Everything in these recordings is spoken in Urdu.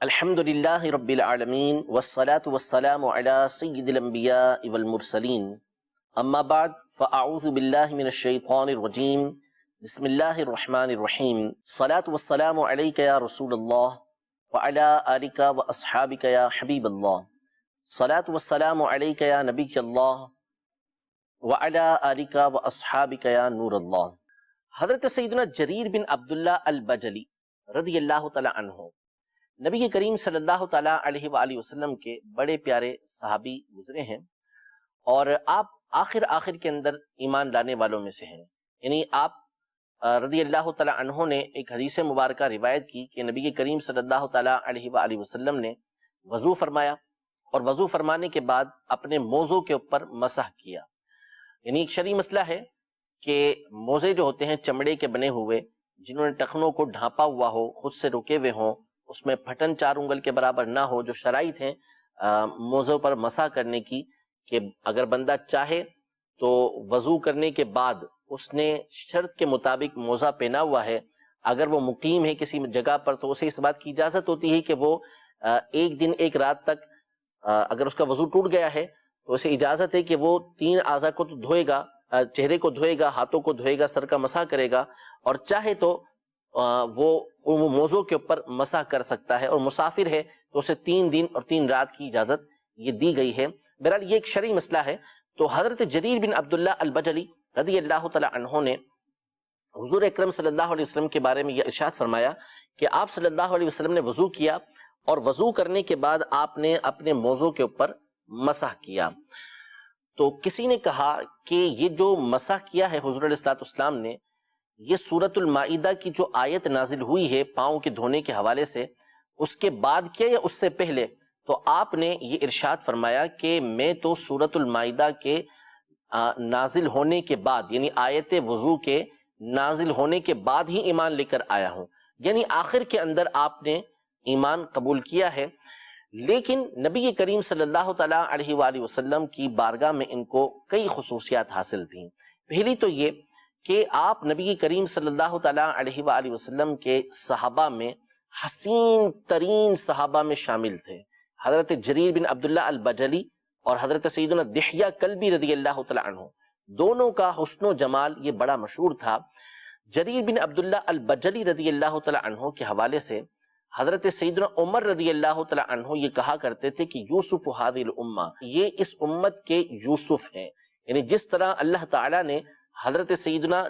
الحمدللہ رب العالمین والصلاة والسلام علی سید الانبیاء والمرسلین اما بعد فاعوذ باللہ من الشیطان الرجیم بسم اللہ الرحمن الرحیم صلاة والسلام علیک یا رسول اللہ وعلی آلک واصحابک یا حبیب اللہ صلاة والسلام علیک یا نبی اللہ وعلی آلک واصحابک یا نور اللہ۔ حضرت سیدنا جریر بن عبداللہ البجلی رضی اللہ تعالی عنہ نبی کریم صلی اللہ تعالیٰ علیہ وآلہ وسلم کے بڑے پیارے صحابی گزرے ہیں، اور آپ آخر کے اندر ایمان لانے والوں میں سے ہیں۔ یعنی آپ رضی اللہ تعالیٰ عنہ نے ایک حدیث مبارکہ روایت کی کہ نبی کریم صلی اللہ تعالیٰ علیہ وآلہ وسلم نے وضو فرمایا، اور وضو فرمانے کے بعد اپنے موزوں کے اوپر مسح کیا۔ یعنی ایک شرعی مسئلہ ہے کہ موزے جو ہوتے ہیں چمڑے کے بنے ہوئے، جنہوں نے ٹخنوں کو ڈھانپا ہوا ہو، خود سے رکے ہوئے ہوں، اس میں پھٹن 4 انگل کے برابر نہ ہو، جو شرائط ہیں موزوں پر مسح کرنے کی، کہ اگر بندہ چاہے تو وضو کرنے کے بعد اس نے شرط کے مطابق موزہ پہنا ہوا ہے، اگر وہ مقیم ہے کسی جگہ پر تو اسے اس بات کی اجازت ہوتی ہے کہ وہ ایک دن ایک رات تک اگر اس کا وضو ٹوٹ گیا ہے تو اسے اجازت ہے کہ وہ 3 اعضاء کو تو دھوئے گا، چہرے کو دھوئے گا، ہاتھوں کو دھوئے گا، سر کا مسح کرے گا، اور چاہے تو وہ موضوع کے اوپر مسح کر سکتا ہے، اور مسافر ہے تو اسے 3 دن اور 3 رات کی اجازت یہ دی گئی ہے۔ بہرحال یہ ایک شرعی مسئلہ ہے۔ تو حضرت جریر بن عبداللہ البجلی رضی اللہ تعالی عنہ نے حضور اکرم صلی اللہ علیہ وسلم کے بارے میں یہ ارشاد فرمایا کہ آپ صلی اللہ علیہ وسلم نے وضو کیا، اور وضو کرنے کے بعد آپ نے اپنے موضوع کے اوپر مسح کیا۔ تو کسی نے کہا کہ یہ جو مسح کیا ہے حضور علیہ السلام نے، یہ سورۃ المائدہ کی جو آیت نازل ہوئی ہے پاؤں کے دھونے کے حوالے سے، اس کے بعد کیا یا اس سے پہلے؟ تو آپ نے یہ ارشاد فرمایا کہ میں تو سورۃ المائدہ کے نازل ہونے کے بعد، یعنی آیت وضو کے نازل ہونے کے بعد ہی ایمان لے کر آیا ہوں، یعنی آخر کے اندر آپ نے ایمان قبول کیا ہے۔ لیکن نبی کریم صلی اللہ تعالیٰ علیہ وآلہ وسلم کی بارگاہ میں ان کو کئی خصوصیات حاصل تھیں۔ پہلی تو یہ کہ آپ نبی کریم صلی اللہ تعالیٰ علیہ وآلہ وسلم کے صحابہ میں حسین ترین صحابہ میں شامل تھے۔ حضرت جریر بن عبداللہ البجلی اور حضرت سیدنا دحیہ کلبی رضی اللہ تعالیٰ عنہ، دونوں کا حسن و جمال یہ بڑا مشہور تھا۔ جریر بن عبداللہ البجلی رضی اللہ تعالیٰ عنہ کے حوالے سے حضرت سیدنا عمر رضی اللہ تعالیٰ عنہ یہ کہا کرتے تھے کہ یوسف ہذہ الامہ، یہ اس امت کے یوسف ہیں۔ یعنی جس طرح اللہ تعالیٰ نے حضرت سیدنا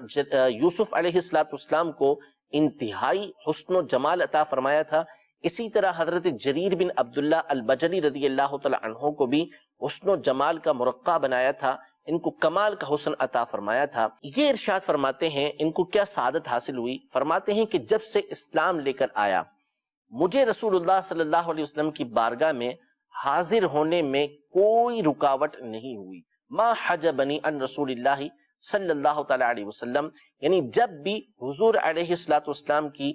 یوسف علیہ السلام کو انتہائی حسن و جمال عطا فرمایا تھا، اسی طرح حضرت جریر بن عبداللہ البجلی رضی اللہ تعالیٰ عنہ کو بھی حسن و جمال کا مرقع بنایا تھا، ان کو کمال کا حسن عطا فرمایا تھا۔ یہ ارشاد فرماتے ہیں ان کو کیا سعادت حاصل ہوئی، فرماتے ہیں کہ جب سے اسلام لے کر آیا مجھے رسول اللہ صلی اللہ علیہ وسلم کی بارگاہ میں حاضر ہونے میں کوئی رکاوٹ نہیں ہوئی۔ ما حجبنی عن رسول اللہ صلی اللہ تعالیٰ علیہ وسلم، یعنی جب بھی حضور علیہ السلام کی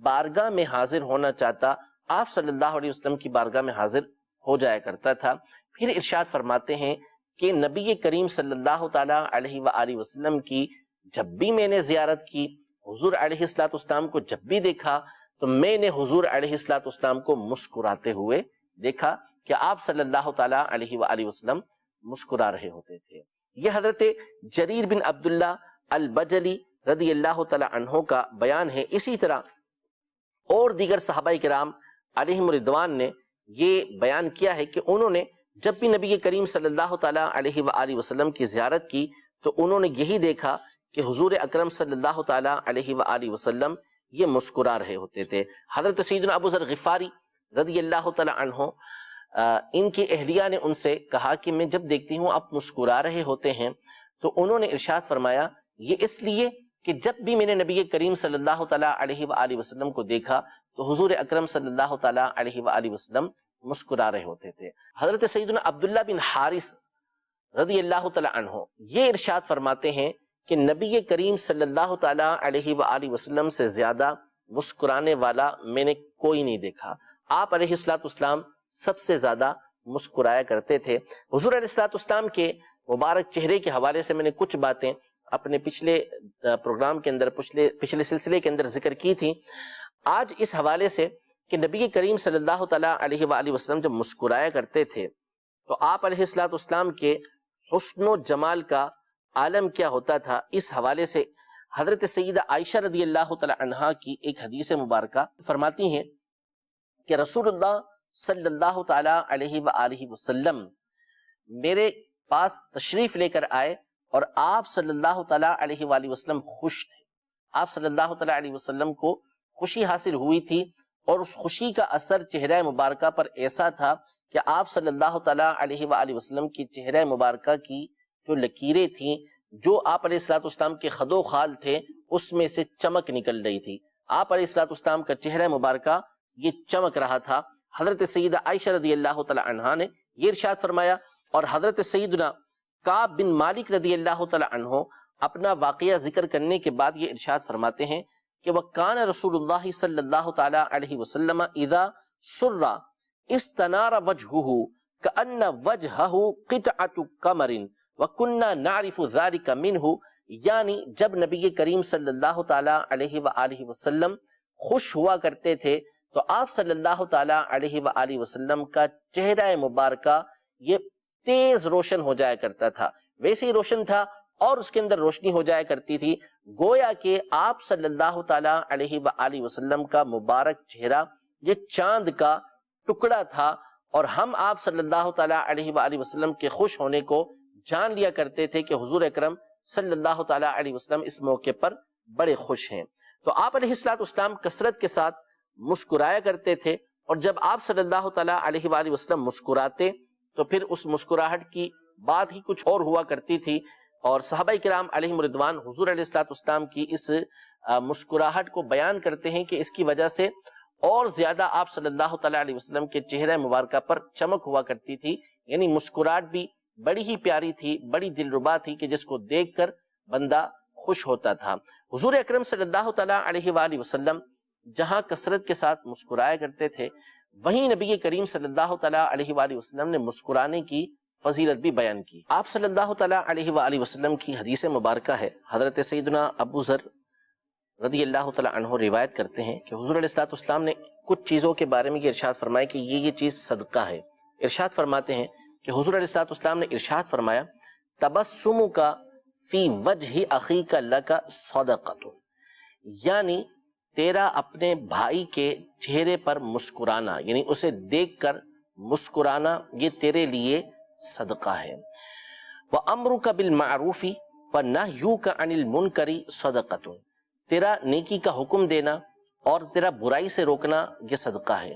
بارگاہ میں حاضر ہونا چاہتا، آپ صلی اللہ علیہ وسلم کی بارگاہ میں حاضر ہو جایا کرتا تھا۔ پھر ارشاد فرماتے ہیں کہ نبی کریم صلی اللہ تعالیٰ علیہ وآلہ وسلم کی جب بھی میں نے زیارت کی، حضور علیہ السلام کو جب بھی دیکھا تو میں نے حضور علیہ السلام کو مسکراتے ہوئے دیکھا کہ آپ صلی اللہ تعالیٰ علیہ وآلہ وسلم مسکرا رہے ہوتے تھے۔ یہ حضرت جریر بن عبداللہ البجلی رضی اللہ تعالی عنہ کا بیان ہے۔ اسی طرح اور دیگر صحابہ کرام علیہم رضوان نے یہ بیان کیا ہے کہ انہوں نے جب بھی نبی کریم صلی اللہ تعالی علیہ وآلہ وسلم کی زیارت کی تو انہوں نے یہی دیکھا کہ حضور اکرم صلی اللہ تعالی علیہ وآلہ وسلم یہ مسکرا رہے ہوتے تھے۔ حضرت سیدنا ابو ذر غفاری رضی اللہ تعالی عنہ، ان کی اہلیہ نے ان سے کہا کہ میں جب دیکھتی ہوں آپ مسکرا رہے ہوتے ہیں، تو انہوں نے ارشاد فرمایا یہ اس لیے کہ جب بھی میں نے نبی کریم صلی اللہ تعالیٰ علیہ وآلہ وسلم کو دیکھا تو حضور اکرم صلی اللہ تعالیٰ علیہ وآلہ وسلم مسکرا رہے ہوتے تھے۔ حضرت سیدنا عبداللہ بن حارث رضی اللہ تعالیٰ عنہ یہ ارشاد فرماتے ہیں کہ نبی کریم صلی اللہ تعالیٰ علیہ وآلہ وسلم سے زیادہ مسکرانے والا میں نے کوئی نہیں دیکھا۔ آپ علیہ السلام سب سے زیادہ مسکرایا کرتے تھے۔ حضور علیہ السلام کے مبارک چہرے کے حوالے سے میں نے کچھ باتیں اپنے پچھلے پروگرام کے اندر، پچھلے سلسلے کے اندر ذکر کی تھی۔ آج اس حوالے سے کہ نبی کریم صلی اللہ تعالیٰ علیہ وآلہ وسلم جب مسکرایا کرتے تھے تو آپ علیہ السلام کے حسن و جمال کا عالم کیا ہوتا تھا، اس حوالے سے حضرت سیدہ عائشہ رضی اللہ تعالیٰ عنہا کی ایک حدیث مبارکہ فرماتی ہیں کہ رسول اللہ صلی اللہ تعالیٰ علیہ وآلہ وسلم میرے پاس تشریف لے کر آئے اور آپ صلی اللہ تعالیٰ علیہ وآلہ وسلم خوش تھے. آپ صلی اللہ تعالیٰ علیہ وسلم کو خوشی حاصل ہوئی تھی اور اس خوشی کا اثر چہرہ مبارکہ پر ایسا تھا کہ آپ صلی اللہ تعالیٰ علیہ وآلہ وسلم کی چہرہ مبارکہ کی جو لکیریں تھیں، جو آپ علیہ السلام کے خد و خال تھے، اس میں سے چمک نکل رہی تھی. آپ علیہ السلام کا چہرہ مبارکہ یہ چمک رہا تھا. حضرت سیدہ عائشہ رضی اللہ تعالیٰ عنہا نے یہ ارشاد فرمایا، اور حضرت سیدنا کعب بن مالک رضی اللہ تعالیٰ عنہ اپنا واقعہ ذکر کرنے کے بعد یہ ارشاد فرماتے ہیں کہ وَكَانَ رسول اللہ صلی اللہ تعالیٰ علیہ وسلم اذا سر استنار وجهه كأن وجهه قطعة قمر وَكُنَّا نَعْرِفُ ذَلِكَ مِنْهُ، یعنی جب نبی کریم صلی اللہ تعالیٰ علیہ وآلہ وسلم خوش ہوا کرتے تھے تو آپ صلی اللہ تعالیٰ علیہ وآلہ وسلم کا چہرہ مبارکہ یہ تیز روشن ہو جایا کرتا تھا، ویسے ہی روشن تھا اور اس کے اندر روشنی ہو جایا کرتی تھی، گویا کہ آپ صلی اللہ تعالیٰ علیہ وآلہ وسلم کا مبارک چہرہ یہ چاند کا ٹکڑا تھا، اور ہم آپ صلی اللہ تعالیٰ علیہ وآلہ وسلم کے خوش ہونے کو جان لیا کرتے تھے کہ حضور اکرم صلی اللہ تعالیٰ علیہ وسلم اس موقع پر بڑے خوش ہیں. تو آپ علیہ السلام کثرت کے ساتھ مسکرایا کرتے تھے، اور جب آپ صلی اللہ تعالیٰ علیہ وآلہ وسلم مسکراتے تو پھر اس مسکراہٹ کی بات ہی کچھ اور ہوا کرتی تھی، اور صحابہ کرام علیہم رضوان حضور علیہ السلام کی اس مسکراہٹ کو بیان کرتے ہیں کہ اس کی وجہ سے اور زیادہ آپ صلی اللہ تعالیٰ علیہ وسلم کے چہرہ مبارکہ پر چمک ہوا کرتی تھی. یعنی مسکراہٹ بھی بڑی ہی پیاری تھی، بڑی دلربا تھی کہ جس کو دیکھ کر بندہ خوش ہوتا تھا. حضور اکرم صلی اللہ تعالیٰ علیہ وآلہ وسلم جہاں کثرت کے ساتھ مسکرایا کرتے تھے، وہیں نبی کریم صلی اللہ تعالیٰ علیہ وآلہ وسلم نے مسکرانے کی فضیلت بھی بیان کی. آپ صلی اللہ تعالیٰ علیہ وآلہ وسلم کی حدیث مبارکہ ہے، حضرت سیدنا ابو ذر رضی اللہ تعالیٰ عنہ روایت کرتے ہیں کہ حضور علیہ السلام نے کچھ چیزوں کے بارے میں یہ ارشاد فرمایا کہ یہ چیز صدقہ ہے. ارشاد فرماتے ہیں کہ حضور علیہ السلام نے ارشاد فرمایا تبسمک فی وجہ اخیک لک صدقۃ، یعنی تیرا اپنے بھائی کے چہرے پر مسکرانا، یعنی اسے دیکھ کر مسکرانا، یہ تیرے لیے صدقہ ہے. وَأَمْرُكَ بِالْمَعْرُوفِ وَنَهْيُكَ عَنِ الْمُنْكَرِ صَدَقَةٌ، تیرا نیکی کا حکم دینا اور تیرا برائی سے روکنا یہ صدقہ ہے.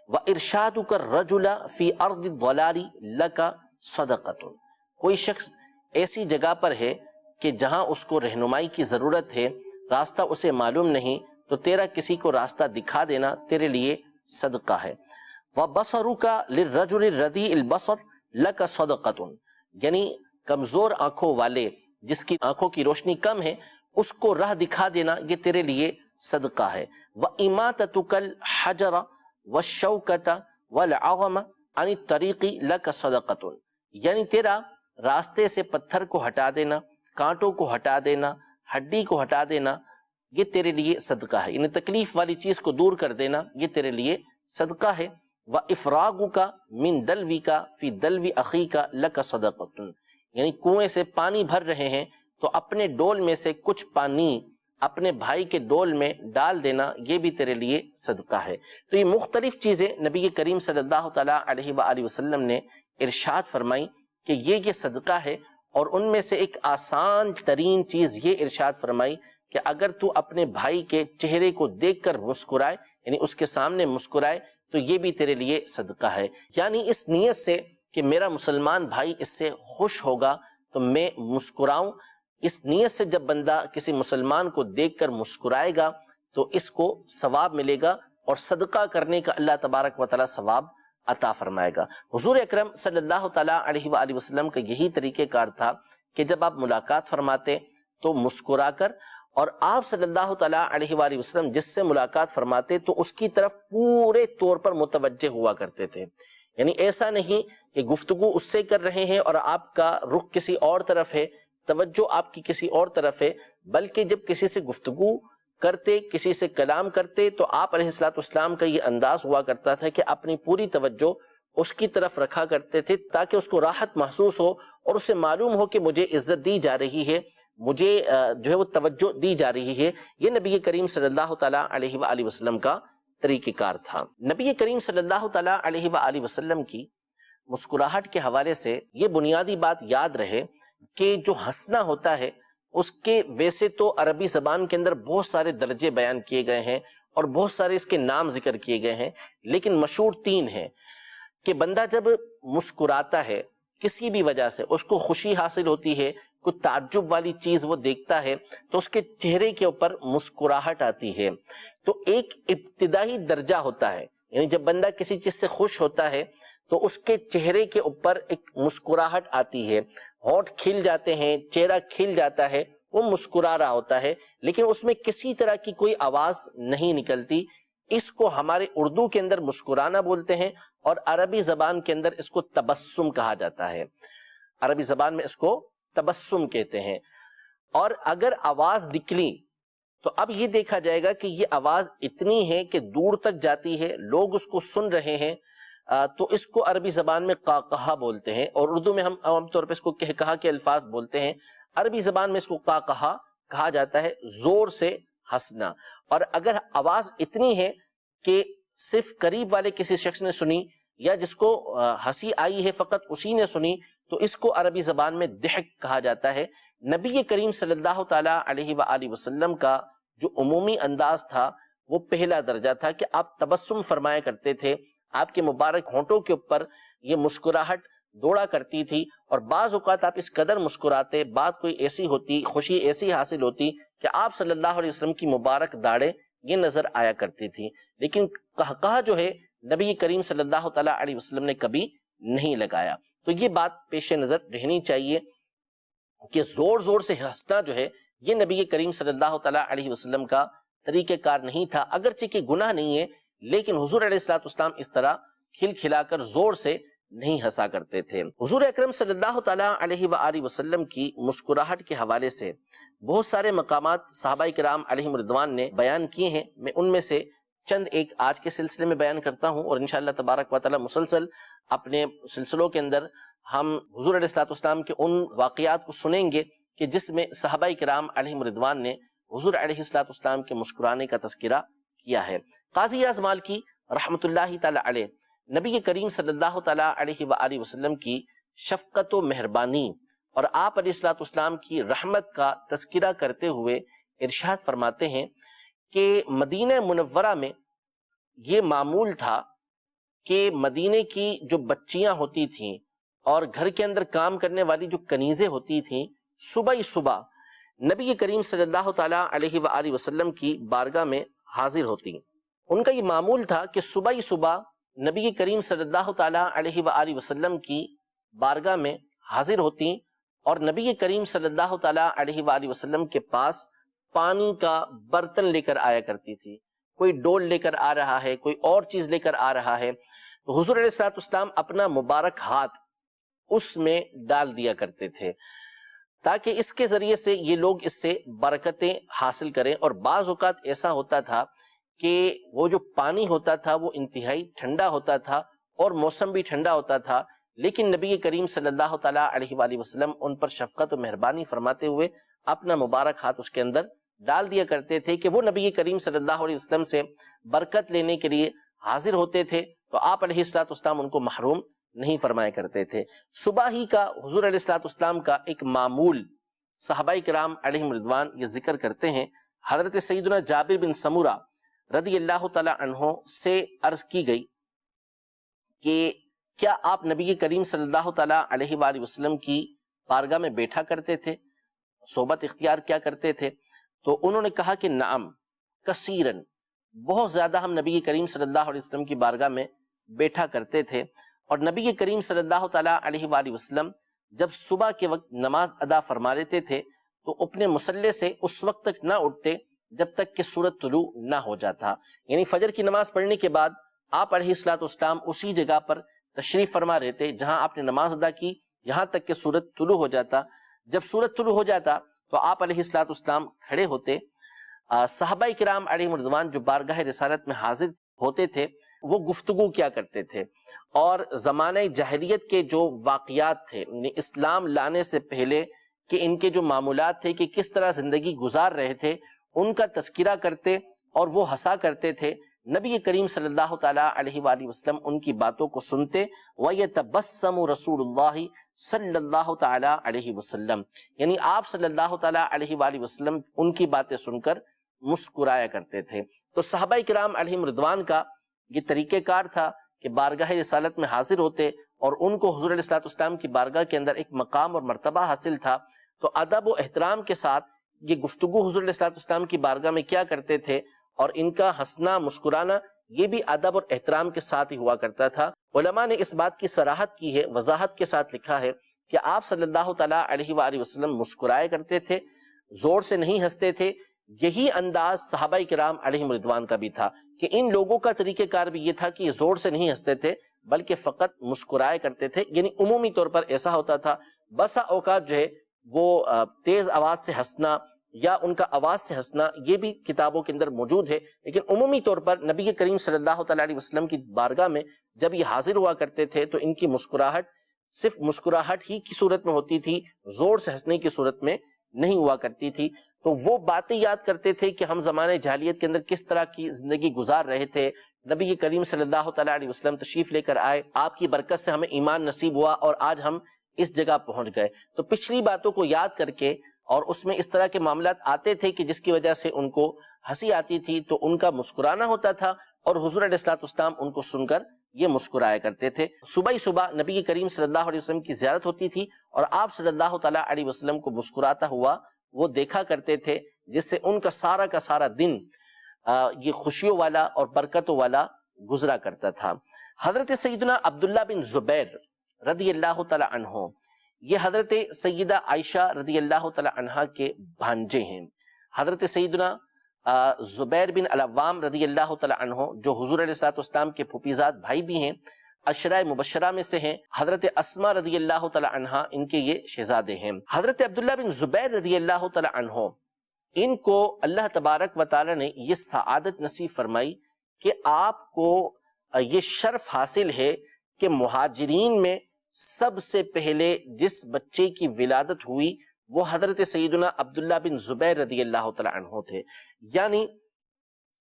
وَإِرْشَادُكَ الرَّجُلَ فِي أَرْضِ الضَّلَالِ لَكَ صَدَقَةٌ، کوئی شخص ایسی جگہ پر ہے کہ جہاں اس کو رہنمائی کی ضرورت ہے، راستہ اسے معلوم نہیں، تو تیرا کسی کو راستہ دکھا دینا تیرے لیے صدقہ ہے. وَبَصَرُكَ لِلرَّجُلِ الرَّدِيءِ الْبَصَرِ لَكَ صَدَقَةٌ، یعنی کمزور آنکھوں والے جس کی آنکھوں کی روشنی کم ہے اس کو راہ دکھا دینا یہ تیرے لیے صدقہ ہے. وَإِمَاتَتُكَ الْحَجَرَ وَالشَّوْكَةَ وَالْعَظَمَ عَنِ الطَّرِيقِ لَكَ صَدَقَةٌ، یعنی تیرا راستے سے پتھر کو ہٹا دینا، کانٹوں کو ہٹا دینا، ہڈی کو ہٹا دینا یہ تیرے لیے صدقہ ہے، یعنی تکلیف والی چیز کو دور کر دینا یہ تیرے لیے صدقہ ہے. وَإِفْرَاغُكَ مِن دَلْوِكَ فِي دَلْوِ أَخِيكَ لَكَ صَدَقَةٌ، یعنی کنویں سے پانی بھر رہے ہیں تو اپنے ڈول میں سے کچھ پانی اپنے بھائی کے ڈول میں ڈال دینا یہ بھی تیرے لیے صدقہ ہے. تو یہ مختلف چیزیں نبی کریم صلی اللہ تعالیٰ علیہ وآلہ وسلم نے ارشاد فرمائی کہ یہ صدقہ ہے، اور ان میں سے ایک آسان ترین چیز یہ ارشاد فرمائی کہ اگر تو اپنے بھائی کے چہرے کو دیکھ کر مسکرائے، یعنی اس کے سامنے مسکرائے، تو یہ بھی تیرے لیے صدقہ ہے. یعنی اس نیت سے کہ میرا مسلمان بھائی اس سے خوش ہوگا تو میں مسکراؤں، اس نیت سے جب بندہ کسی مسلمان کو دیکھ کر مسکرائے گا تو اس کو ثواب ملے گا، اور صدقہ کرنے کا اللہ تبارک و تعالیٰ ثواب عطا فرمائے گا. حضور اکرم صلی اللہ تعالیٰ علیہ وآلہ وسلم کا یہی طریقہ کار تھا کہ جب آپ ملاقات فرماتے تو مسکرا کر، اور آپ صلی اللہ تعالیٰ علیہ وآلہ وسلم جس سے ملاقات فرماتے تو اس کی طرف پورے طور پر متوجہ ہوا کرتے تھے. یعنی ایسا نہیں کہ گفتگو اس سے کر رہے ہیں اور آپ کا رخ کسی اور طرف ہے، توجہ آپ کی کسی اور طرف ہے، بلکہ جب کسی سے گفتگو کرتے، کسی سے کلام کرتے تو آپ علیہ الصلوۃ والسلام کا یہ انداز ہوا کرتا تھا کہ اپنی پوری توجہ اس کی طرف رکھا کرتے تھے تاکہ اس کو راحت محسوس ہو اور اسے معلوم ہو کہ مجھے عزت دی جا رہی ہے، مجھے جو ہے وہ توجہ دی جا رہی ہے۔ یہ نبی کریم صلی اللہ تعالیٰ علیہ وآلہ وسلم کا طریقہ کار تھا۔ نبی کریم صلی اللہ تعالیٰ علیہ وآلہ وسلم کی مسکراہٹ کے حوالے سے یہ بنیادی بات یاد رہے کہ جو ہنسنا ہوتا ہے اس کے ویسے تو عربی زبان کے اندر بہت سارے درجے بیان کیے گئے ہیں اور بہت سارے اس کے نام ذکر کیے گئے ہیں، لیکن مشہور 3 ہیں کہ بندہ جب مسکراتا ہے کسی بھی وجہ سے، اس کو خوشی حاصل ہوتی ہے، کوئی تعجب والی چیز وہ دیکھتا ہے تو اس کے چہرے کے اوپر مسکراہٹ آتی ہے۔ تو ایک ابتدائی درجہ ہوتا ہے، یعنی جب بندہ کسی چیز سے خوش ہوتا ہے تو اس کے چہرے کے اوپر ایک مسکراہٹ آتی ہے، ہونٹ کھل جاتے ہیں، چہرہ کھل جاتا ہے، وہ مسکرا رہا ہوتا ہے، لیکن اس میں کسی طرح کی کوئی آواز نہیں نکلتی۔ اس کو ہمارے اردو کے اندر مسکرانا بولتے ہیں اور عربی زبان کے اندر اس کو تبسم کہا جاتا ہے۔ عربی زبان میں اس کو تبسم کہتے ہیں۔ اور اگر آواز نکلی تو اب یہ دیکھا جائے گا کہ یہ آواز اتنی ہے کہ دور تک جاتی ہے، لوگ اس کو سن رہے ہیں، تو اس کو عربی زبان میں قاقہا بولتے ہیں، اور اردو میں ہم عام طور پہ اس کو کہا کے الفاظ بولتے ہیں۔ عربی زبان میں اس کو قاقہا کہا جاتا ہے، زور سے ہنسنا۔ اور اگر آواز اتنی ہے کہ صرف قریب والے کسی شخص نے سنی یا جس کو ہنسی آئی ہے فقط اسی نے سنی تو اس کو عربی زبان میں ضحک کہا جاتا ہے۔ نبی کریم صلی اللہ تعالیٰ علیہ وآلہ وسلم کا جو عمومی انداز تھا وہ پہلا درجہ تھا کہ آپ تبسم فرمایا کرتے تھے، آپ کے مبارک ہونٹوں کے اوپر یہ مسکراہٹ دوڑا کرتی تھی، اور بعض اوقات آپ اس قدر مسکراتے، بات کوئی ایسی ہوتی، خوشی ایسی حاصل ہوتی کہ آپ صلی اللہ علیہ وسلم کی مبارک داڑھیں یہ نظر آیا کرتی تھی، لیکن قہقہہ جو ہے نبی کریم صلی اللہ تعالیٰ علیہ وسلم نے کبھی نہیں لگایا۔ تو یہ بات پیش نظر رہنی چاہیے کہ زور زور سے ہنسنا جو ہے یہ نبی کریم صلی اللہ تعالیٰ علیہ وسلم کا طریقہ کار نہیں تھا، اگرچہ کہ گناہ نہیں ہے، لیکن حضور علیہ الصلوۃ والسلام اس طرح کھل کھلا کر زور سے نہیں ہنسا کرتے تھے۔ حضور اکرم صلی اللہ تعالیٰ علیہ وآلہ وسلم کی مسکراہٹ کے حوالے سے بہت سارے مقامات صحابہ کرام علیہم رضوان نے بیان کیے ہیں، میں ان میں سے چند ایک آج کے سلسلے میں بیان کرتا ہوں، اور انشاءاللہ تبارک و تعالی مسلسل اپنے سلسلوں کے اندر ہم حضور علیہ الصلوۃ والسلام کے ان واقعات کو سنیں گے کہ جس میں صحابہ کرام علیہم رضوان نے حضور علیہ الصلوۃ والسلام کے مسکرانے کا تذکرہ کیا ہے۔ قاضی اعظم مالکی رحمۃ اللہ تعالی علیہ نبی کریم صلی اللہ تعالیٰ علیہ وآلہ وسلم کی شفقت و مہربانی اور آپ علیہ الصلوۃ والسلام کی رحمت کا تذکرہ کرتے ہوئے ارشاد فرماتے ہیں کہ مدینہ منورہ میں یہ معمول تھا کہ مدینے کی جو بچیاں ہوتی تھیں اور گھر کے اندر کام کرنے والی جو کنیزیں ہوتی تھیں، صبح ہی صبح نبی کریم صلی اللہ تعالیٰ علیہ وآلہ وسلم کی بارگاہ میں حاضر ہوتی۔ ان کا یہ معمول تھا کہ صبح ہی صبح نبی کریم صلی اللہ تعالیٰ علیہ وآلہ وسلم کی بارگاہ میں حاضر ہوتی اور نبی کریم صلی اللہ تعالیٰ علیہ وآلہ وسلم کے پاس پانی کا برتن لے کر آیا کرتی تھی۔ کوئی ڈول لے کر آ رہا ہے، کوئی اور چیز لے کر آ رہا ہے، تو حضور علیہ الصلوۃ والسلام اپنا مبارک ہاتھ اس میں ڈال دیا کرتے تھے تاکہ اس کے ذریعے سے یہ لوگ اس سے برکتیں حاصل کریں۔ اور بعض اوقات ایسا ہوتا تھا کہ وہ جو پانی ہوتا تھا وہ انتہائی ٹھنڈا ہوتا تھا اور موسم بھی ٹھنڈا ہوتا تھا، لیکن نبی کریم صلی اللہ تعالیٰ علیہ وآلہ وسلم ان پر شفقت و مہربانی فرماتے ہوئے اپنا مبارک ہاتھ اس کے اندر ڈال دیا کرتے تھے کہ وہ نبی کریم صلی اللہ علیہ وسلم سے برکت لینے کے لیے حاضر ہوتے تھے، تو آپ علیہ الصلوۃ والسلام ان کو محروم نہیں فرمایا کرتے تھے۔ صبح ہی کا حضور علیہ الصلوۃ والسلام کا ایک معمول صحابہ کرام علیہم رضوان یہ ذکر کرتے ہیں۔ حضرت سیدنا جابر بن سمورہ رضی اللہ تعالی عنہ سے عرض کی گئی کہ کیا آپ نبی کریم صلی اللہ تعالیٰ علیہ وآلہ وسلم کی بارگاہ میں بیٹھا کرتے تھے، صحبت اختیار کیا کرتے تھے؟ تو انہوں نے کہا کہ نعم کثیرن، بہت زیادہ ہم نبی کریم صلی اللہ علیہ وسلم کی بارگاہ میں بیٹھا کرتے تھے۔ اور نبی کریم صلی اللہ تعالیٰ علیہ وآلہ وسلم جب صبح کے وقت نماز ادا فرما لیتے تھے تو اپنے مصلے سے اس وقت تک نہ اٹھتے جب تک کہ سورج طلوع نہ ہو جاتا، یعنی فجر کی نماز پڑھنے کے بعد آپ علیہ الصلوۃ والسلام اسی جگہ پر تشریف فرما رہتے جہاں آپ نے نماز ادا کی یہاں تک کہ سورج طلوع ہو جاتا۔ جب سورج طلوع ہو جاتا تو آپ علیہ الصلوۃ والسلام کھڑے ہوتے صحابہ کرام علیہم رضوان جو بارگاہ رسالت میں حاضر ہوتے تھے وہ گفتگو کیا کرتے تھے، اور زمانہ جاہلیت کے جو واقعات تھے، یعنی اسلام لانے سے پہلے کہ ان کے جو معمولات تھے کہ کس طرح زندگی گزار رہے تھے، ان کا تذکرہ کرتے اور وہ ہنسا کرتے تھے۔ نبی کریم صلی اللہ تعالیٰ علیہ وآلہ وسلم ان کی باتوں کو سنتے، وَيَتَبَسَّمُ رسول اللہ صلی اللہ تعالیٰ علیہ وسلم، یعنی آپ صلی اللہ تعالیٰ علیہ وآلہ وسلم ان کی باتیں سن کر مسکرایا کرتے تھے۔ تو صحابہ کرام علیہم رضوان کا یہ طریقہ کار تھا کہ بارگاہ رسالت میں حاضر ہوتے اور ان کو حضور علیہ السلام کی بارگاہ کے اندر ایک مقام اور مرتبہ حاصل تھا، تو ادب و احترام کے ساتھ یہ گفتگو حضور علیہ السلام کی بارگاہ میں کیا کرتے تھے، اور ان کا ہنسنا مسکرانا یہ بھی ادب اور احترام کے ساتھ ہی ہوا کرتا تھا۔ علماء نے اس بات کی صراحت کی ہے، وضاحت کے ساتھ لکھا ہے کہ آپ صلی اللہ تعالیٰ علیہ وآلہ وسلم مسکرایا کرتے تھے، زور سے نہیں ہنستے تھے۔ یہی انداز صحابہ کرام علیہم رضوان کا بھی تھا کہ ان لوگوں کا طریقہ کار بھی یہ تھا کہ یہ زور سے نہیں ہنستے تھے بلکہ فقط مسکرایا کرتے تھے، یعنی عمومی طور پر ایسا ہوتا تھا۔ بسا اوقات جو ہے وہ تیز آواز سے ہنسنا یا ان کا آواز سے ہنسنا یہ بھی کتابوں کے اندر موجود ہے، لیکن عمومی طور پر نبی کریم صلی اللہ تعالیٰ علیہ وسلم کی بارگاہ میں جب یہ حاضر ہوا کرتے تھے تو ان کی مسکراہٹ صرف مسکراہٹ ہی کی صورت میں ہوتی تھی، زور سے ہنسنے کی صورت میں نہیں ہوا کرتی تھی۔ تو وہ باتیں یاد کرتے تھے کہ ہم زمانہ جاہلیت کے اندر کس طرح کی زندگی گزار رہے تھے، نبی کریم صلی اللہ تعالیٰ علیہ وسلم تشریف لے کر آئے، آپ کی برکت سے ہمیں ایمان نصیب ہوا اور آج ہم اس جگہ پہنچ گئے۔ تو پچھلی باتوں کو یاد کر کے، اور اس میں اس طرح کے معاملات آتے تھے کہ جس کی وجہ سے ان کو ہنسی آتی تھی، تو ان کا مسکرانا ہوتا تھا اور حضور علیہ السلام ان کو سن کر یہ مسکرایا کرتے تھے۔ صبح ہی صبح نبی کریم صلی اللہ علیہ وسلم کی زیارت ہوتی تھی اور آپ صلی اللہ تعالیٰ علیہ وسلم کو مسکراتا ہوا وہ دیکھا کرتے تھے، جس سے ان کا سارا دن یہ خوشیوں والا اور برکتوں والا گزرا کرتا تھا۔ حضرت سیدنا عبداللہ بن زبیر رضی اللہ تعالی عنہ، یہ حضرت سیدہ عائشہ رضی اللہ تعالی عنہ کے بھانجے ہیں۔ حضرت سیدنا زبیر بن العوام رضی اللہ تعالی عنہ جو حضور علیہ السلام کے پھوپھیزاد بھائی بھی ہیں، عشرہ مبشرہ میں سے ہیں۔ حضرت اسما رضی اللہ تعالی عنہ ان کے یہ شہزادے ہیں۔ حضرت عبداللہ بن زبیر رضی اللہ تعالی عنہ، ان کو اللہ تبارک و تعالی نے یہ سعادت نصیب فرمائی کہ آپ کو یہ شرف حاصل ہے کہ مہاجرین میں سب سے پہلے جس بچے کی ولادت ہوئی وہ حضرت سیدنا عبداللہ بن زبیر رضی اللہ تعالی عنہ تھے۔ یعنی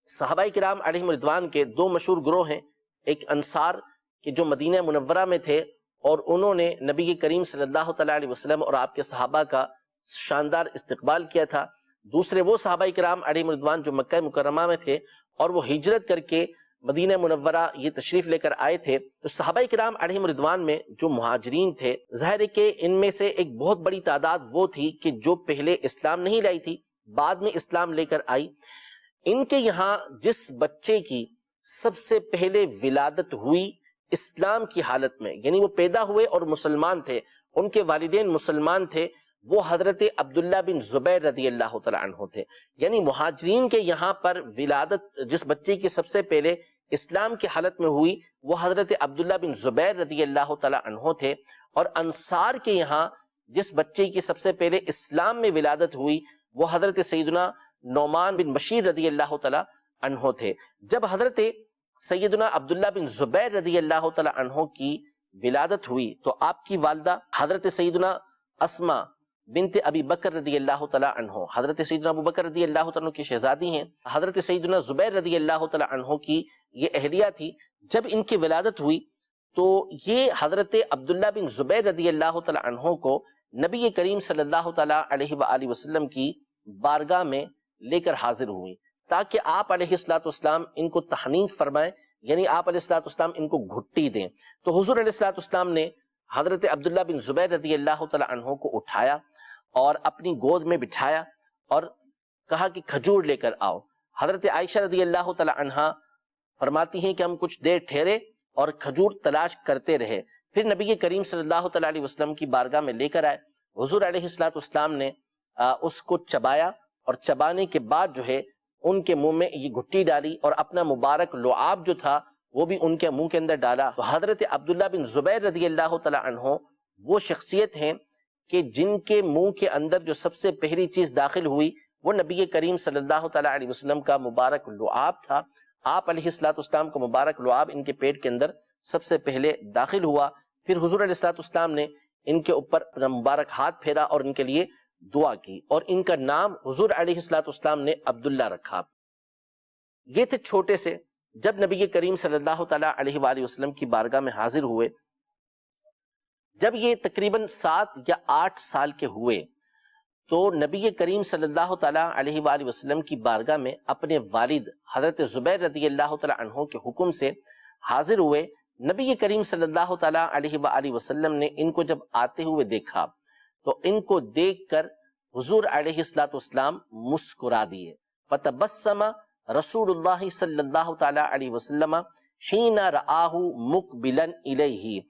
صحابہ کرام علیہم رضوان کے دو مشہور گروہ ہیں، ایک انصار کہ جو مدینہ منورہ میں تھے اور انہوں نے نبی کریم صلی اللہ تعالی علیہ وسلم اور آپ کے صحابہ کا شاندار استقبال کیا تھا، دوسرے وہ صحابہ کرام علیہم رضوان جو مکہ مکرمہ میں تھے اور وہ ہجرت کر کے مدینہ منورہ یہ تشریف لے کر آئے تھے۔ تو صحابہ کرام علیہم رضوان میں جو مہاجرین تھے، ظاہر ہے کہ ان میں سے ایک بہت بڑی تعداد وہ تھی کہ جو پہلے اسلام نہیں لائی تھی، بعد میں اسلام لے کر آئی۔ ان کے یہاں جس بچے کی سب سے پہلے ولادت ہوئی اسلام کی حالت میں، یعنی وہ پیدا ہوئے اور مسلمان تھے، ان کے والدین مسلمان تھے، وہ حضرت عبداللہ بن زبیر رضی اللہ تعالی عنہ تھے۔ یعنی مہاجرین کے یہاں پر ولادت جس بچے کی سب سے پہلے اسلام کی حالت میں ہوئی وہ حضرت عبداللہ بن زبیر رضی اللہ تعالی عنہ تھے، اور انصار کے یہاں جس بچے کی سب سے پہلے اسلام میں ولادت ہوئی وہ حضرت سیدنا نعمان بن بشیر رضی اللہ تعالی عنہ تھے۔ جب حضرت سیدنا عبداللہ بن زبیر رضی اللہ تعالی عنہ کی ولادت ہوئی تو آپ کی والدہ حضرت سیدنا اسما بنت ابی بکر رضی اللہ تعالی عنہ، حضرت سیدنا ابو بکر رضی اللہ تعالی عنہ کی شہزادی ہیں، حضرت سیدنا زبیر رضی اللہ تعالی عنہ کی یہ اہلیہ تھی۔ جب ان کی ولادت ہوئی تو یہ حضرت عبداللہ بن زبیر رضی اللہ تعالی عنہ کو نبی کریم صلی اللہ تعالی علیہ وآلہ وسلم کی بارگاہ میں لے کر حاضر ہوئی تاکہ آپ علیہ السلام ان کو تحنیک فرمائیں، یعنی آپ علیہ السلام ان کو گھٹی دیں۔ تو حضور علیہ السلام نے حضرت عبداللہ بن زبیر رضی اللہ تعالی عنہ کو اٹھایا اور اپنی گود میں بٹھایا اور کہا کہ کھجور لے کر آؤ۔ حضرت عائشہ رضی اللہ تعالی عنہ فرماتی ہیں کہ ہم کچھ دیر ٹھہرے اور کھجور تلاش کرتے رہے، پھر نبی کریم صلی اللہ تعالی علیہ وسلم کی بارگاہ میں لے کر آئے۔ حضور علیہ السلام نے اس کو چبایا اور چبانے کے بعد جو ہے ان کے منہ میں یہ گھٹی ڈالی اور اپنا مبارک لعاب جو تھا وہ بھی ان کے منہ کے اندر ڈالا۔ تو حضرت عبداللہ بن زبیر رضی اللہ تعالی عنہ وہ شخصیت ہیں کہ جن کے منہ کے اندر جو سب سے پہلی چیز داخل ہوئی وہ نبی کریم صلی اللہ تعالیٰ علیہ وسلم کا مبارک لعاب تھا۔ آپ علیہ السلام کو مبارک لعاب ان کے پیٹ کے اندر سب سے پہلے داخل ہوا، پھر حضور علیہ السلام نے ان کے اوپر اپنا مبارک ہاتھ پھیرا اور ان کے لیے دعا کی، اور ان کا نام حضور علیہ السلام نے عبداللہ رکھا۔ یہ تھے چھوٹے سے، جب نبی کریم صلی اللہ تعالیٰ علیہ وآلہ وسلم کی بارگاہ میں حاضر ہوئے، جب یہ تقریباً 7 یا 8 سال کے ہوئے تو نبی کریم صلی اللہ تعالیٰ علیہ وآلہ وسلم کی بارگاہ میں اپنے والد حضرت زبیر رضی اللہ تعالیٰ عنہ کے حکم سے حاضر ہوئے۔ نبی کریم صلی اللہ تعالیٰ علیہ وآلہ وسلم نے ان کو جب آتے ہوئے دیکھا تو ان کو دیکھ کر حضور علیہ السلام مسکرا دیے۔ فتبسم رسول اللہ صلی اللہ تعالیٰ علیہ وسلم حین رآہ مقبلا الیہ،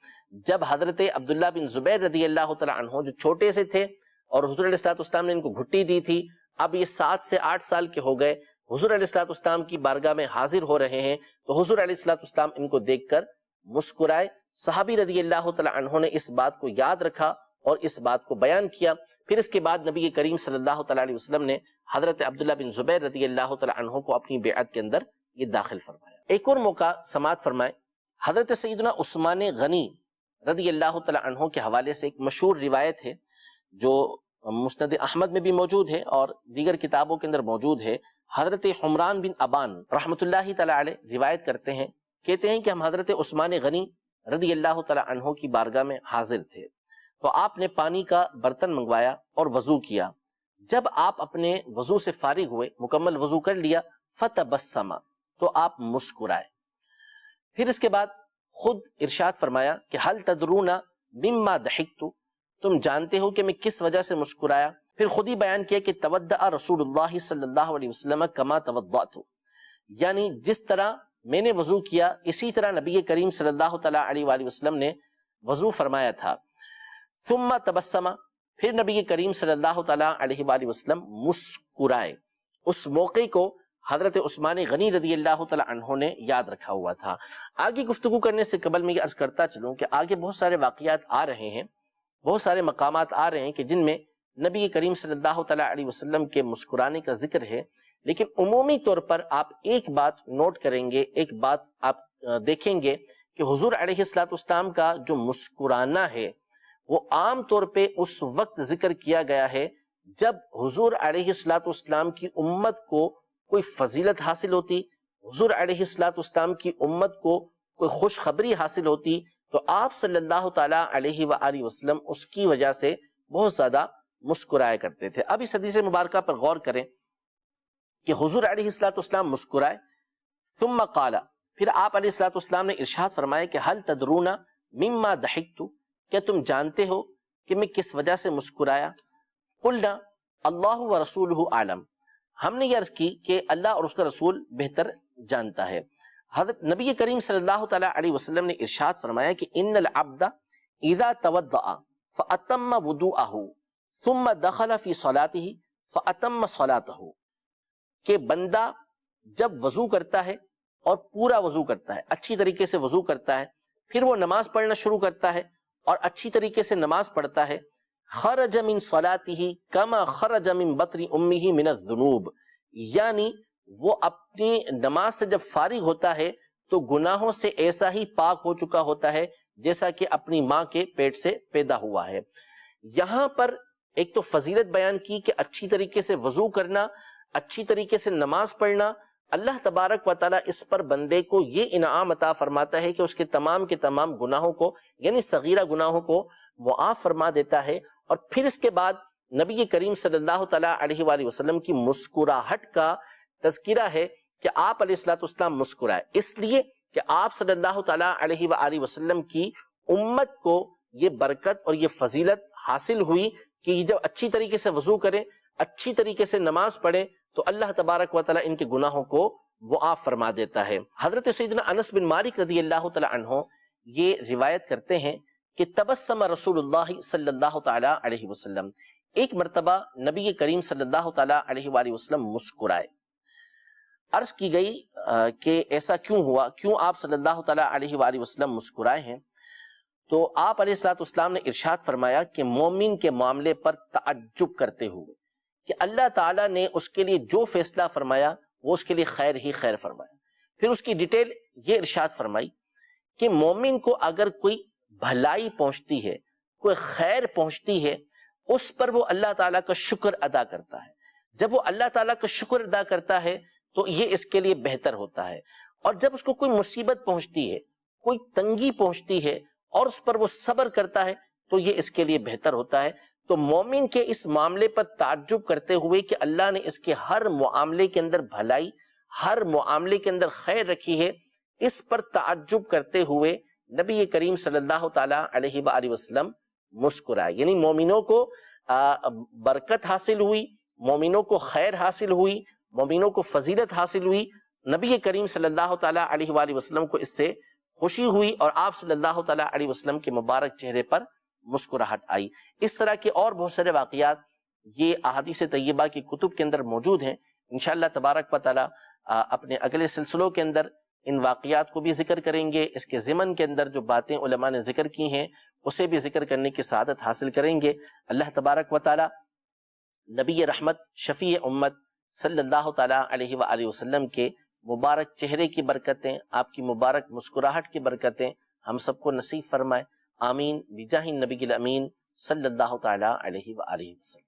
جب حضرت عبداللہ بن زبیر رضی اللہ تعالیٰ عنہ جو چھوٹے سے تھے اور حضور علیہ السلام نے ان کو گھٹی دی تھی، اب یہ 7 سے 8 سال کے ہو گئے، حضور علیہ السلام کی بارگاہ میں حاضر ہو رہے ہیں، تو حضور علیہ السلام ان کو دیکھ کر مسکرائے۔ صحابی رضی اللہ تعالیٰ عنہ نے اس بات کو یاد رکھا اور اس بات کو بیان کیا۔ پھر اس کے بعد نبی کریم صلی اللہ تعالیٰ علیہ وسلم نے حضرت عبداللہ بن زبیر رضی اللہ تعالیٰ عنہ کو اپنی بیعت کے اندر یہ داخل فرمایا۔ ایک اور موقع سماعت فرمائے، حضرت سیدنا عثمان غنی رضی اللہ تعالیٰ عنہ کے حوالے سے ایک مشہور روایت ہے جو مسند احمد میں بھی موجود ہے اور دیگر کتابوں کے اندر موجود ہے۔ حضرت حمران بن ابان رحمۃ اللہ تعالیٰ علیہ روایت کرتے ہیں، کہتے ہیں کہ ہم حضرت عثمان غنی رضی اللہ تعالیٰ عنہ کی بارگاہ میں حاضر تھے، تو آپ نے پانی کا برتن منگوایا اور وضو کیا۔ جب آپ اپنے وضو سے فارغ ہوئے، مکمل وضو کر لیا، فتبسم، تو آپ مسکرائے۔ پھر اس کے بعد خود ارشاد فرمایا کہ حل تدرون مما ضحکت، تم جانتے ہو کہ میں کس وجہ سے مسکرایا؟ پھر خود ہی بیان کیا کہ تودع رسول اللہ صلی اللہ علیہ وسلم کما توضأت، یعنی جس طرح میں نے وضو کیا اسی طرح نبی کریم صلی اللہ تعالیٰ علیہ وآلہ وسلم نے وضو فرمایا تھا۔ ثم تبسم، پھر نبی کریم صلی اللہ تعالیٰ علیہ وآلہ وسلم مسکرائے۔ اس موقع کو حضرت عثمان غنی رضی اللہ تعالیٰ عنہ نے یاد رکھا ہوا تھا۔ آگے گفتگو کرنے سے قبل میں یہ عرض کرتا چلوں کہ آگے بہت سارے واقعات آ رہے ہیں، بہت سارے مقامات آ رہے ہیں کہ جن میں نبی کریم صلی اللہ تعالیٰ علیہ وسلم کے مسکرانے کا ذکر ہے، لیکن عمومی طور پر آپ ایک بات نوٹ کریں گے، ایک بات آپ دیکھیں گے کہ حضور علیہ السلام کا جو مسکرانا ہے وہ عام طور پہ اس وقت ذکر کیا گیا ہے جب حضور علیہ السلام کی امت کو کوئی فضیلت حاصل ہوتی، حضور علیہ السلام کی امت کو کوئی خوشخبری حاصل ہوتی، تو آپ صلی اللہ تعالیٰ علیہ وآلہ وسلم اس کی وجہ سے بہت زیادہ مسکرایا کرتے تھے۔ اب اس حدیث مبارکہ پر غور کریں کہ حضور علیہ السلام مسکرائے، ثم قال، پھر آپ علیہ السلام نے ارشاد فرمایا کہ حل تدرون مما ضحکت، کیا تم جانتے ہو کہ میں کس وجہ سے مسکرایا؟ قلنا اللہ ورسولہ اعلم، ہم نے یہ عرض کی کہ اللہ اور اس کا رسول بہتر جانتا ہے۔ حضرت نبی کریم صلی اللہ تعالیٰ علیہ وسلم نے ارشاد فرمایا کہ ان العبد اذا توضأ فاتم وضوءہ ثم دخل فی صلاته فاتم صلاته، کہ بندہ جب وضو کرتا ہے اور پورا وضو کرتا ہے، اچھی طریقے سے وضو کرتا ہے، پھر وہ نماز پڑھنا شروع کرتا ہے اور اچھی طریقے سے نماز پڑھتا ہے، خرج من صلاته کما خرج من بطن امہ من الذنوب، یعنی وہ اپنی نماز سے جب فارغ ہوتا ہے تو گناہوں سے ایسا ہی پاک ہو چکا ہوتا ہے جیسا کہ اپنی ماں کے پیٹ سے پیدا ہوا ہے۔ یہاں پر ایک تو فضیلت بیان کی کہ اچھی طریقے سے وضو کرنا، اچھی طریقے سے نماز پڑھنا، اللہ تبارک و تعالیٰ اس پر بندے کو یہ انعام عطا فرماتا ہے کہ اس کے تمام گناہوں کو، یعنی صغیرہ گناہوں کو معاف فرما دیتا ہے۔ اور پھر اس کے بعد نبی کریم صلی اللہ تعالیٰ علیہ وآلہ وسلم کی مسکراہٹ کا تذکرہ ہے کہ آپ علیہ السلام مسکرائے، اس لیے کہ آپ صلی اللہ تعالیٰ علیہ وآلہ وسلم کی امت کو یہ برکت اور یہ فضیلت حاصل ہوئی کہ جب اچھی طریقے سے وضو کریں، اچھی طریقے سے نماز پڑھیں تو اللہ تبارک و تعالیٰ ان کے گناہوں کو معاف فرما دیتا ہے۔ حضرت سیدنا انس بن مالک رضی اللہ تعالیٰ عنہ یہ روایت کرتے ہیں کہ تبسم رسول اللہ صلی اللہ تعالیٰ علیہ وسلم، ایک مرتبہ نبی کریم صلی اللہ تعالیٰ علیہ وآلہ وسلم مسکرائے۔ عرض کی گئی کہ ایسا کیوں ہوا، کیوں آپ صلی اللہ تعالیٰ علیہ وآلہ وسلم مسکرائے ہیں؟ تو آپ علیہ السلام نے ارشاد فرمایا کہ مومن کے معاملے پر تعجب کرتے ہوئے، کہ اللہ تعالیٰ نے اس کے لیے جو فیصلہ فرمایا وہ اس کے لیے خیر ہی خیر فرمایا۔ پھر اس کی ڈیٹیل یہ ارشاد فرمائی کہ مومن کو اگر کوئی بھلائی پہنچتی ہے، کوئی خیر پہنچتی ہے، اس پر وہ اللہ تعالیٰ کا شکر ادا کرتا ہے۔ جب وہ اللہ تعالیٰ کا شکر ادا کرتا ہے تو یہ اس کے لیے بہتر ہوتا ہے، اور جب اس کو کوئی مصیبت پہنچتی ہے، کوئی تنگی پہنچتی ہے اور اس پر وہ صبر کرتا ہے تو یہ اس کے لیے بہتر ہوتا ہے۔ تو مومن کے اس معاملے پر تعجب کرتے ہوئے کہ اللہ نے اس کے ہر معاملے کے اندر بھلائی، ہر معاملے کے اندر خیر رکھی ہے، اس پر تعجب کرتے ہوئے نبی کریم صلی اللہ تعالیٰ علیہ وآلہ وسلم مسکرائے۔ یعنی مومنوں کو برکت حاصل ہوئی، مومنوں کو خیر حاصل ہوئی، مومنوں کو فضیلت حاصل ہوئی، نبی کریم صلی اللہ تعالیٰ علیہ وآلہ وسلم کو اس سے خوشی ہوئی، اور آپ صلی اللہ تعالیٰ علیہ وسلم کے مبارک چہرے پر مسکراہٹ آئی۔ اس طرح کے اور بہت سارے واقعات یہ احادیث طیبہ کی کتب کے اندر موجود ہیں۔ انشاءاللہ تبارک و تعالیٰ اپنے اگلے سلسلوں کے اندر ان واقعات کو بھی ذکر کریں گے، اس کے ضمن کے اندر جو باتیں علماء نے ذکر کی ہیں اسے بھی ذکر کرنے کی سعادت حاصل کریں گے۔ اللہ تبارک و تعالیٰ نبی رحمت شفیع امت صلی اللہ تعالیٰ علیہ وآلہ وسلم کے مبارک چہرے کی برکتیں، آپ کی مبارک مسکراہٹ کی برکتیں ہم سب کو نصیب فرمائے۔ آمین بجاہ النبی الامین صلی اللہ تعالیٰ علیہ وآلہ وسلم۔